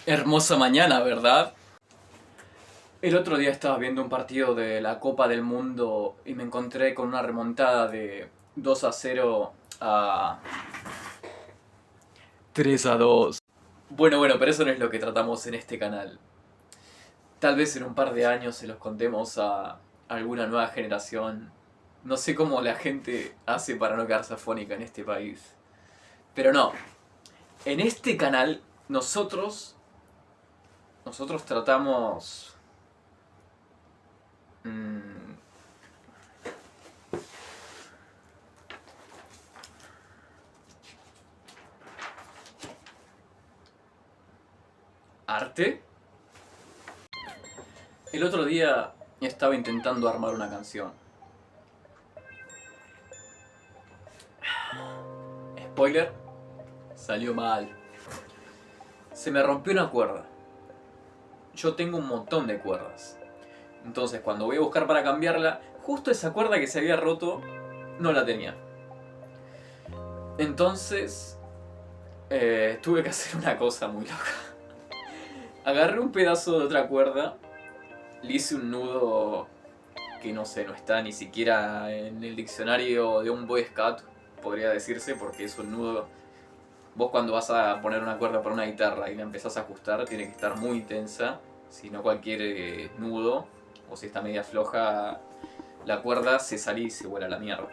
Hermosa mañana, ¿verdad? El otro día estaba viendo un partido de la Copa del Mundo y me encontré con una remontada de 2-0 a 3-2. Bueno, pero eso no es lo que tratamos en este canal. Tal vez en un par de años se los contemos a alguna nueva generación. No sé cómo la gente hace para no quedarse afónica en este país. Pero no, en este canal nosotros tratamos mm, arte. El otro día estaba intentando armar una canción. Spoiler, salió mal. Se me rompió una cuerda. Yo tengo un montón de cuerdas. Entonces cuando voy a buscar para cambiarla, justo esa cuerda que se había roto, no la tenía. Entonces tuve que hacer una cosa muy loca. Agarré un pedazo de otra cuerda, le hice un nudo que no sé, no está ni siquiera en el diccionario de un Boy Scout, podría decirse, porque es un nudo. Vos cuando vas a poner una cuerda para una guitarra y la empezás a ajustar, tiene que estar muy tensa, si no cualquier nudo, o si está media floja, la cuerda se sale y se vuela a la mierda.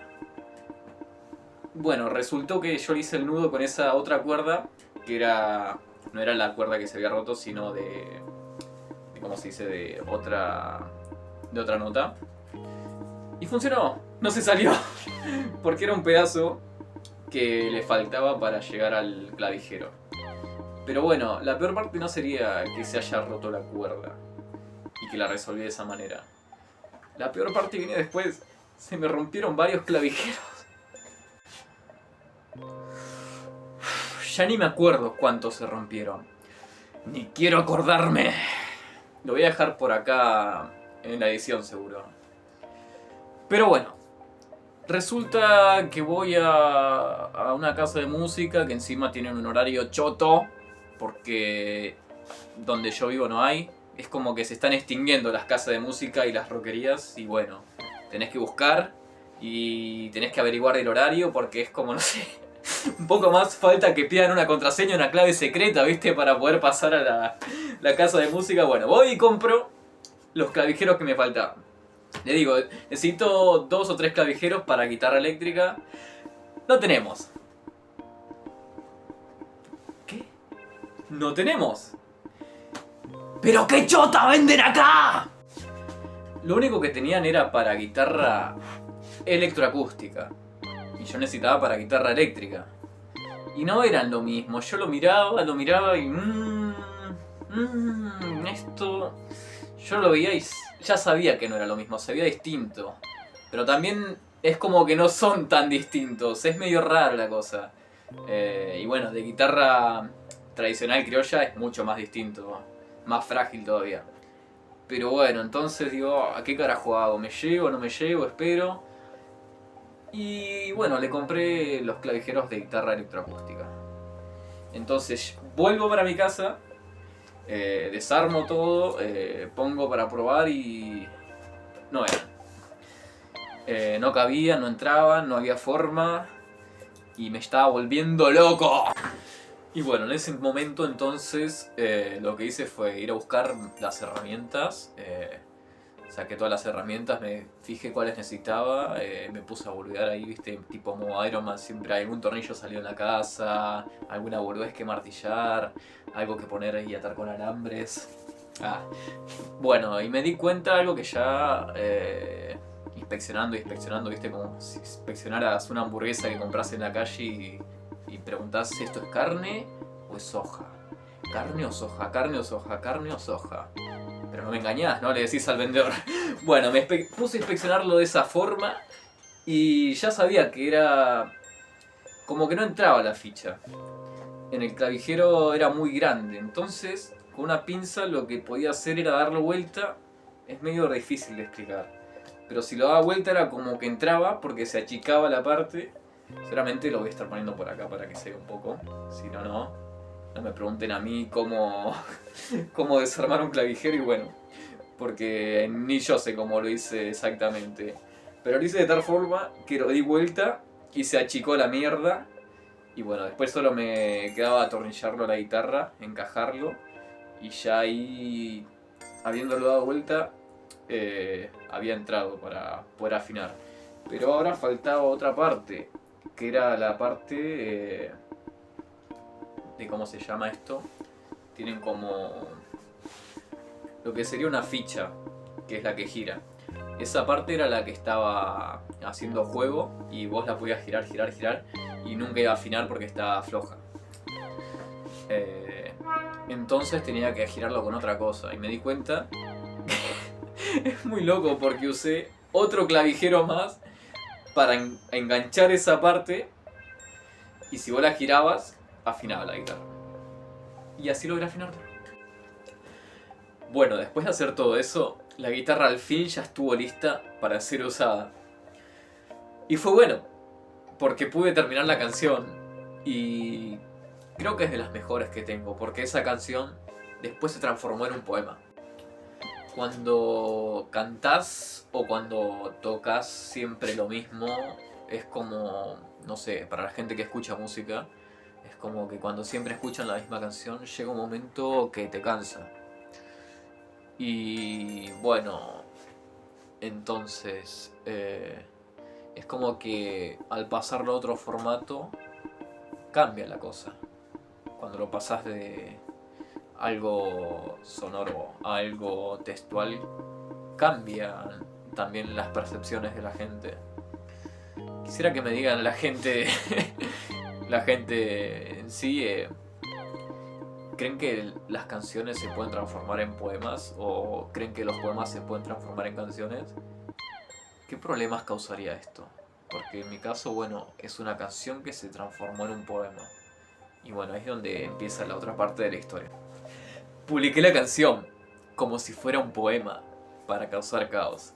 Bueno, resultó que yo le hice el nudo con esa otra cuerda, que no era la cuerda que se había roto, sino de ¿cómo se dice? De otra nota. Y funcionó, no se salió, porque era un pedazo que le faltaba para llegar al clavijero. Pero bueno, la peor parte no sería que se haya roto la cuerda y que la resolví de esa manera. La peor parte viene después. Se me rompieron varios clavijeros. Ya ni me acuerdo cuántos se rompieron. Ni quiero acordarme. Lo voy a dejar por acá en la edición seguro. Pero bueno, resulta que voy a una casa de música que encima tiene un horario choto, porque donde yo vivo no hay. Es como que se están extinguiendo las casas de música y las rockerías y bueno, tenés que buscar y tenés que averiguar el horario porque es como, no sé, un poco más falta que pidan una contraseña, una clave secreta, ¿viste? Para poder pasar a la casa de música. Bueno, voy y compro los clavijeros que me faltaban. Le digo, necesito 2 o 3 clavijeros para guitarra eléctrica. No tenemos. ¿Qué? No tenemos. ¿Pero qué chota venden acá? Lo único que tenían era para guitarra electroacústica. Y yo necesitaba para guitarra eléctrica. Y no eran lo mismo. Yo lo miraba y... esto... Yo lo veía y ya sabía que no era lo mismo, se veía distinto. Pero también es como que no son tan distintos, es medio raro la cosa. Y bueno, de guitarra tradicional criolla es mucho más distinto, más frágil todavía. Pero bueno, entonces digo, ¿a qué carajo hago? ¿Me llevo, no me llevo? Espero. Y bueno, le compré los clavijeros de guitarra electroacústica. Entonces vuelvo para mi casa, desarmo todo, pongo para probar y no eran. No cabían, no entraban, no había forma y me estaba volviendo loco. Y bueno, en ese momento entonces lo que hice fue ir a buscar las herramientas. Saqué todas las herramientas, me fijé cuáles necesitaba, me puse a boludear ahí, viste, tipo modo Iron Man, siempre hay algún tornillo salió en la casa, alguna boludez que martillar, algo que poner y atar con alambres. Ah, bueno, y me di cuenta de algo que ya inspeccionando, viste, como si inspeccionaras una hamburguesa que compras en la calle y preguntás si esto es carne o es soja. Carne o soja, carne o soja, carne o soja. Pero no me engañás, ¿no? Le decís al vendedor. Bueno, me puse a inspeccionarlo de esa forma y ya sabía que era... como que no entraba la ficha. En el clavijero era muy grande, entonces con una pinza lo que podía hacer era darle vuelta. Es medio difícil de explicar. Pero si lo daba vuelta era como que entraba porque se achicaba la parte. Seguramente lo voy a estar poniendo por acá para que se vea un poco. Si no, no No me pregunten a mí cómo, cómo desarmar un clavijero y bueno, porque ni yo sé cómo lo hice exactamente. Pero lo hice de tal forma que lo di vuelta y se achicó la mierda. Y bueno, después solo me quedaba atornillarlo a la guitarra, encajarlo. Y ya ahí, habiéndolo dado vuelta, había entrado para poder afinar. Pero ahora faltaba otra parte, que era la parte de cómo se llama esto. Tienen como lo que sería una ficha, que es la que gira. Esa parte era la que estaba haciendo juego y vos la podías girar, girar, girar y nunca iba a afinar porque estaba floja. Entonces tenía que girarlo con otra cosa y me di cuenta. Es muy loco porque usé otro clavijero más para enganchar esa parte y si vos la girabas, afinaba la guitarra. Y así logré afinarla. Bueno, después de hacer todo eso, la guitarra al fin ya estuvo lista para ser usada. Y fue bueno, porque pude terminar la canción y creo que es de las mejores que tengo, porque esa canción después se transformó en un poema. Cuando cantás o cuando tocas siempre lo mismo, es como, no sé, para la gente que escucha música, es como que cuando siempre escuchan la misma canción, llega un momento que te cansa. Y bueno, entonces es como que al pasarlo a otro formato, cambia la cosa. Cuando lo pasas de algo sonoro a algo textual, cambian también las percepciones de la gente. Quisiera que me digan la gente, la gente en sí, ¿creen que las canciones se pueden transformar en poemas o creen que los poemas se pueden transformar en canciones? ¿Qué problemas causaría esto? Porque en mi caso, bueno, es una canción que se transformó en un poema. Y bueno, ahí es donde empieza la otra parte de la historia. Publiqué la canción como si fuera un poema para causar caos.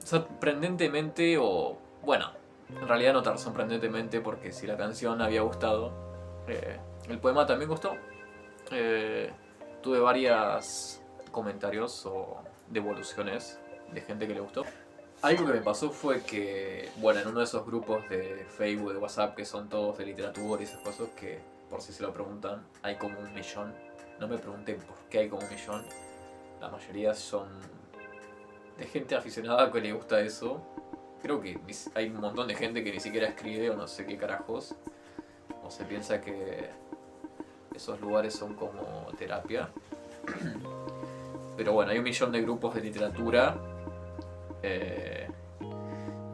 Sorprendentemente o... bueno, en realidad no tan sorprendentemente porque si la canción había gustado, el poema también gustó. Tuve varios comentarios o devoluciones de gente que le gustó. Algo que me pasó fue que, bueno, en uno de esos grupos de Facebook, de WhatsApp, que son todos de literatura y esas cosas, que por si se lo preguntan, hay como 1.000.000. No me pregunten por qué hay como 1.000.000. La mayoría son de gente aficionada que le gusta eso. Creo que hay un montón de gente que ni siquiera escribe o no sé qué carajos. O se piensa que esos lugares son como terapia. Pero bueno, hay 1.000.000 de grupos de literatura,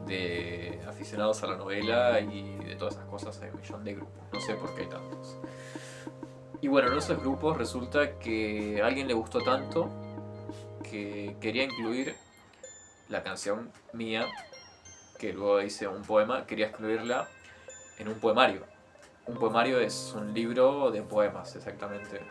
de aficionados a la novela y de todas esas cosas. Hay 1.000.000 de grupos, no sé por qué hay tantos. Y bueno, en esos grupos resulta que a alguien le gustó tanto que quería incluir la canción mía, que luego hice un poema, quería incluirla en un poemario. Un poemario es un libro de poemas, exactamente.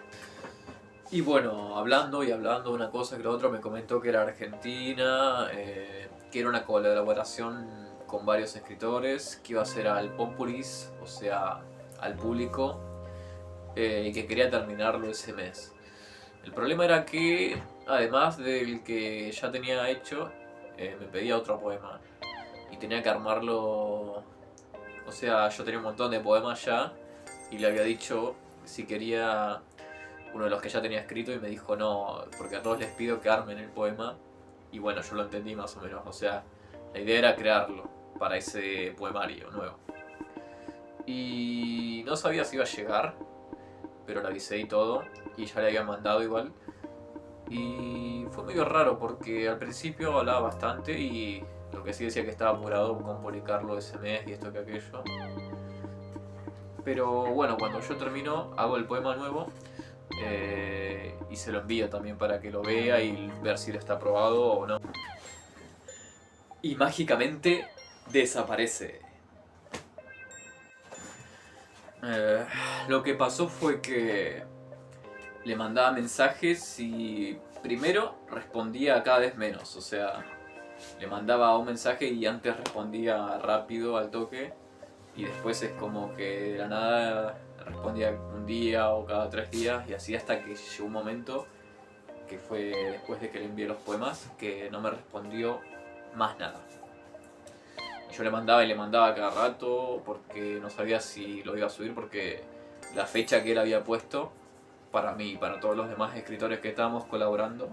Y bueno, hablando y hablando de una cosa que la otra, me comentó que era argentina, que era una colaboración con varios escritores, que iba a ser al Populis, o sea, al público, y que quería terminarlo ese mes. El problema era que, además del que ya tenía hecho, me pedía otro poema y tenía que armarlo. O sea, yo tenía un montón de poemas ya y le había dicho si quería uno de los que ya tenía escrito y me dijo no, porque a todos les pido que armen el poema. Y bueno, yo lo entendí más o menos. O sea, la idea era crearlo para ese poemario nuevo. Y no sabía si iba a llegar, pero le avisé y todo y ya le había mandado igual. Y fue medio raro porque al principio hablaba bastante y lo que sí decía que estaba apurado con publicarlo ese mes y esto que aquello. Pero bueno, cuando yo termino, hago el poema nuevo y se lo envío también para que lo vea y ver si lo está aprobado o no. Y mágicamente desaparece. Lo que pasó fue que le mandaba mensajes y primero respondía cada vez menos, o sea, le mandaba un mensaje y antes respondía rápido al toque y después es como que de la nada respondía un día o cada 3 días, y así hasta que llegó un momento que fue después de que le envié los poemas que no me respondió más nada. Yo le mandaba y le mandaba cada rato porque no sabía si lo iba a subir, porque la fecha que él había puesto para mí y para todos los demás escritores que estábamos colaborando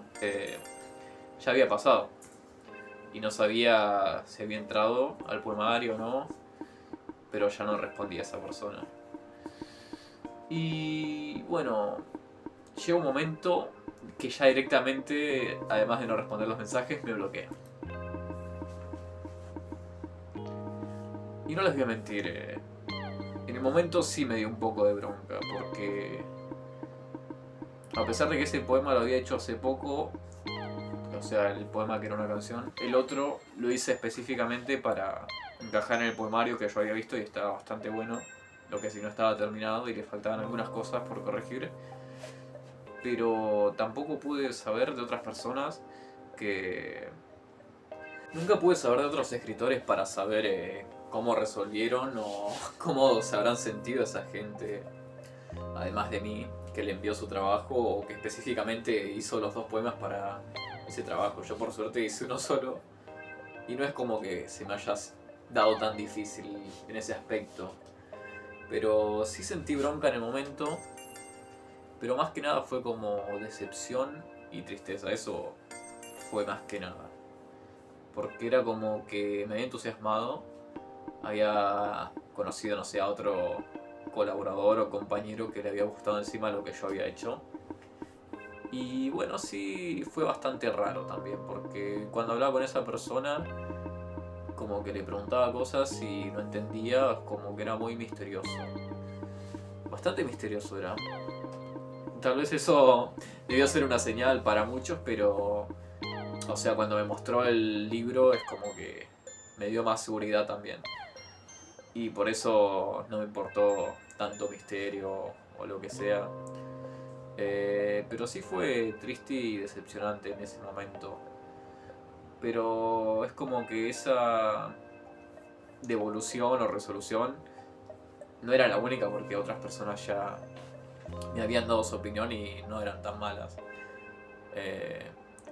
ya había pasado, y no sabía si había entrado al poemario o no, pero ya no respondía a esa persona. Y bueno, llega un momento que ya directamente, además de no responder los mensajes, me bloquea. Y no les voy a mentir, en el momento sí me dio un poco de bronca, porque a pesar de que ese poema lo había hecho hace poco, o sea, el poema que era una canción, el otro lo hice específicamente para encajar en el poemario que yo había visto y estaba bastante bueno, lo que si no estaba terminado y le faltaban algunas cosas por corregir. Pero tampoco pude saber de otras personas que... Nunca pude saber de otros escritores para saber cómo resolvieron o cómo se habrán sentido esa gente, además de mí, que le envió su trabajo o que específicamente hizo los 2 poemas para ese trabajo. Yo por suerte hice uno solo y no es como que se me haya dado tan difícil en ese aspecto. Pero sí sentí bronca en el momento, pero más que nada fue como decepción y tristeza. Eso fue más que nada. Porque era como que me había entusiasmado, había conocido, no sé, a otro colaborador o compañero que le había gustado encima lo que yo había hecho. Y bueno, sí fue bastante raro también, porque cuando hablaba con esa persona, como que le preguntaba cosas y no entendía, como que era muy misterioso. Bastante misterioso era. Tal vez eso debió ser una señal para muchos, pero... O sea, cuando me mostró el libro es como que me dio más seguridad también. Y por eso no me importó tanto misterio o lo que sea. Pero sí fue triste y decepcionante en ese momento. Pero es como que esa devolución o resolución no era la única, porque otras personas ya me habían dado su opinión y no eran tan malas.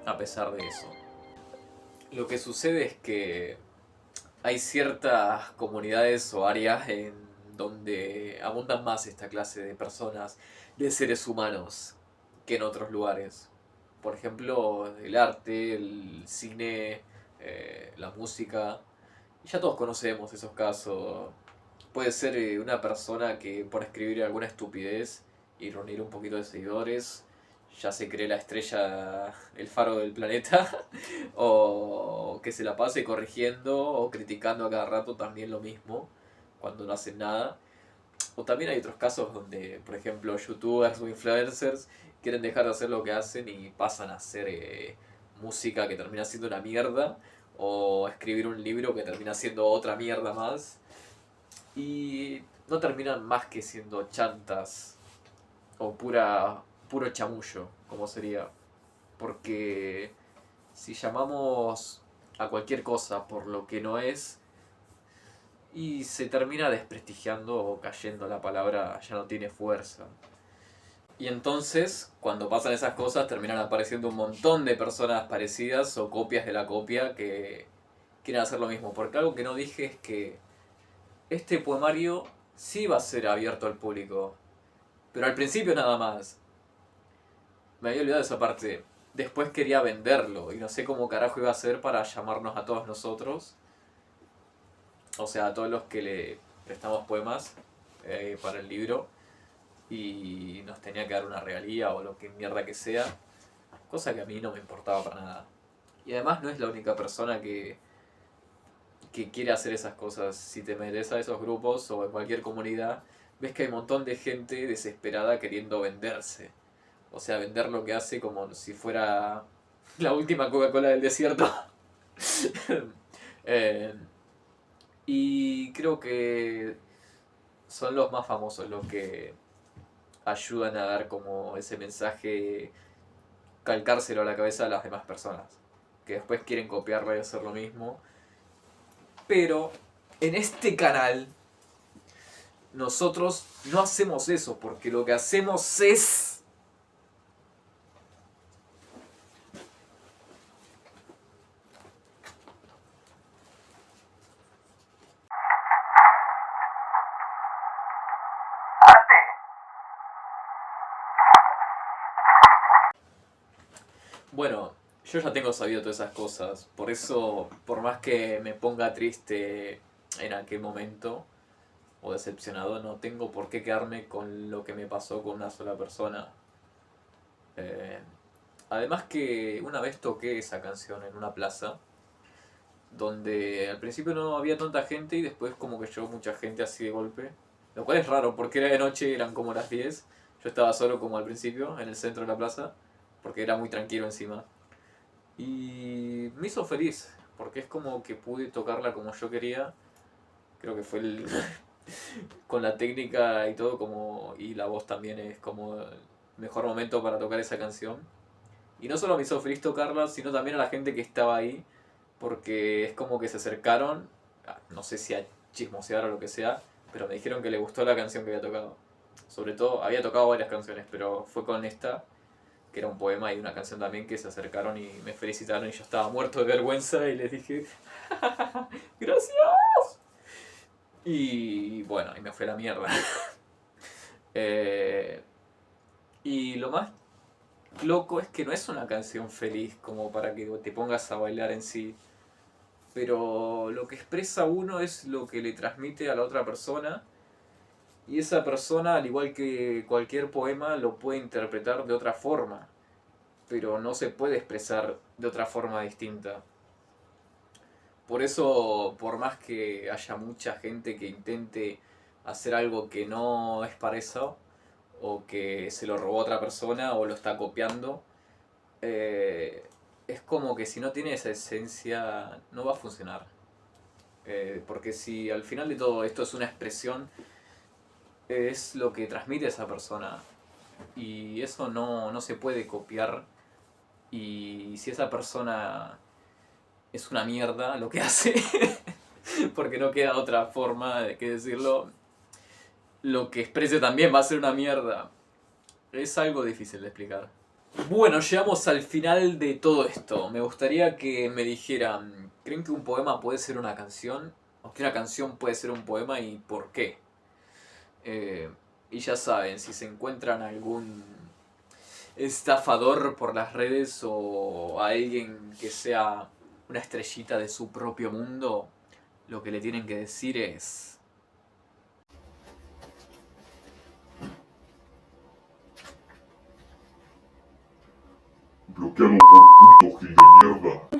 A pesar de eso. Lo que sucede es que hay ciertas comunidades o áreas en donde abundan más esta clase de personas, de seres humanos, que en otros lugares. Por ejemplo, el arte, el cine, la música. Y ya todos conocemos esos casos. Puede ser una persona que por escribir alguna estupidez y reunir un poquito de seguidores ya se cree la estrella, el faro del planeta, o que se la pase corrigiendo o criticando a cada rato también lo mismo cuando no hacen nada. O también hay otros casos donde, por ejemplo, youtubers o influencers quieren dejar de hacer lo que hacen y pasan a hacer música que termina siendo una mierda, o escribir un libro que termina siendo otra mierda más, y no terminan más que siendo chantas o puro chamullo, como sería. Porque si llamamos a cualquier cosa por lo que no es, y se termina desprestigiando o cayendo, la palabra ya no tiene fuerza. Y entonces, cuando pasan esas cosas, terminan apareciendo un montón de personas parecidas o copias de la copia que quieren hacer lo mismo. Porque algo que no dije es que este poemario sí va a ser abierto al público, pero al principio nada más. Me había olvidado de esa parte. Después quería venderlo y no sé cómo carajo iba a hacer para llamarnos a todos nosotros, o sea, a todos los que le prestamos poemas para el libro, y nos tenía que dar una regalía o lo que mierda que sea, cosa que a mí no me importaba para nada. Y además no es la única persona que quiere hacer esas cosas. Si te metes a esos grupos o en cualquier comunidad, ves que hay un montón de gente desesperada queriendo venderse. O sea, vender lo que hace como si fuera la última Coca-Cola del desierto. Eh, y creo que son los más famosos los que ayudan a dar como ese mensaje, calcárselo a la cabeza a las demás personas, que después quieren copiarlo y hacer lo mismo. Pero en este canal nosotros no hacemos eso, porque lo que hacemos es... Bueno, yo ya tengo sabido todas esas cosas, por eso, por más que me ponga triste en aquel momento, o decepcionado, no tengo por qué quedarme con lo que me pasó con una sola persona. Eh, Además que una vez toqué esa canción en una plaza, donde al principio no había tanta gente y después como que llegó mucha gente así de golpe. Lo cual es raro porque era de noche, eran como las 10. Yo estaba solo como al principio, en el centro de la plaza, porque era muy tranquilo encima. Y me hizo feliz, porque es como que pude tocarla como yo quería. Creo que fue el... con la técnica y todo como... y la voz también es como el mejor momento para tocar esa canción. Y no solo me hizo feliz tocarla, sino también a la gente que estaba ahí, porque es como que se acercaron, no sé si a chismosear o lo que sea, pero me dijeron que le gustó la canción que había tocado. Sobre todo, había tocado varias canciones, pero fue con esta, que era un poema y una canción también, que se acercaron y me felicitaron y yo estaba muerto de vergüenza y les dije, ¡gracias! Y bueno, y me fue la mierda. Eh, y lo más loco es que no es una canción feliz como para que te pongas a bailar en sí, pero lo que expresa uno es lo que le transmite a la otra persona, y esa persona, al igual que cualquier poema, lo puede interpretar de otra forma, pero no se puede expresar de otra forma distinta. Por eso, por más que haya mucha gente que intente hacer algo que no es para eso, o que se lo robó otra persona o lo está copiando, eh, es como que si no tiene esa esencia no va a funcionar. Porque si al final de todo esto es una expresión, es lo que transmite esa persona. Y eso no se puede copiar. Y si esa persona es una mierda lo que hace, porque no queda otra forma de que decirlo, lo que exprese también va a ser una mierda. Es algo difícil de explicar. Bueno, llegamos al final de todo esto. Me gustaría que me dijeran, ¿creen que un poema puede ser una canción? ¿O que una canción puede ser un poema y por qué? Eh, y ya saben, si se encuentran algún estafador por las redes o a alguien que sea una estrellita de su propio mundo, lo que le tienen que decir es... Bloqueado por puto gil de mierda.